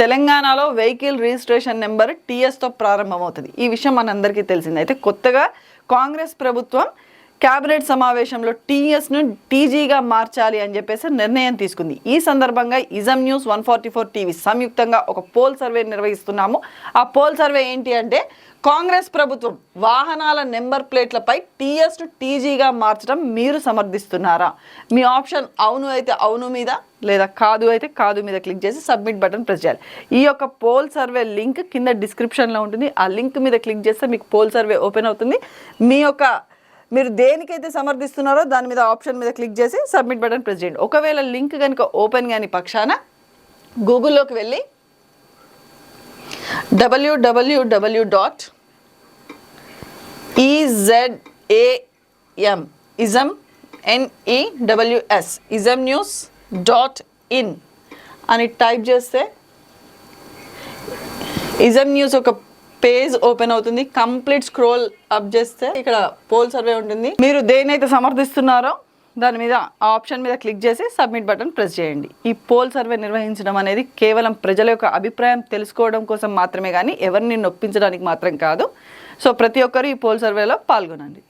తెలంగాణలో vehicle registration number టీఎస్తో ప్రారంభమవుతుంది. ఈ విషయం మనందరికీ తెలిసింది. అయితే కొత్తగా కాంగ్రెస్ ప్రభుత్వం క్యాబినెట్ సమావేశంలో టీఎస్ను టీజీగా మార్చాలి అని చెప్పేసి నిర్ణయం తీసుకుంది. ఈ సందర్భంగా ఇజం న్యూస్ 144 టీవీ సంయుక్తంగా ఒక పోల్ సర్వే నిర్వహిస్తున్నాము. ఆ పోల్ సర్వే ఏంటి అంటే, కాంగ్రెస్ ప్రభుత్వం వాహనాల నెంబర్ ప్లేట్లపై టీఎస్ను టీజీగా మార్చడం మీరు సమర్థిస్తున్నారా? మీ ఆప్షన్ అవును అయితే అవును మీద, లేదా కాదు అయితే కాదు మీద క్లిక్ చేసి సబ్మిట్ బటన్ ప్రెస్ చేయాలి. ఈ యొక్క పోల్ సర్వే లింక్ కింద డిస్క్రిప్షన్లో ఉంటుంది. ఆ లింక్ మీద క్లిక్ చేస్తే మీకు పోల్ సర్వే ఓపెన్ అవుతుంది. మీరు దేనికైతే సమర్థిస్తున్నారో దాని మీద ఆప్షన్ మీద క్లిక్ చేసి సబ్మిట్ బటన్ ప్రెస్ చేయండి. ఒకవేళ లింక్ కనుక ఓపెన్ కాని పక్షాన గూగుల్లోకి వెళ్ళి izamnews.in అని టైప్ చేస్తే ఇజం న్యూస్ ఒక పేజ్ ఓపెన్ అవుతుంది. కంప్లీట్ స్క్రోల్ అప్ చేస్తే ఇక్కడ పోల్ సర్వే ఉంటుంది. మీరు దేనైతే సమర్థిస్తున్నారో దాని మీద ఆప్షన్ మీద క్లిక్ చేసి సబ్మిట్ బటన్ ప్రెస్ చేయండి. ఈ పోల్ సర్వే నిర్వహించడం అనేది కేవలం ప్రజల యొక్క అభిప్రాయం తెలుసుకోవడం కోసం మాత్రమే, కానీ ఎవరిని నొప్పించడానికి మాత్రం కాదు. సో ప్రతి ఒక్కరు ఈ పోల్ సర్వేలో పాల్గొనండి.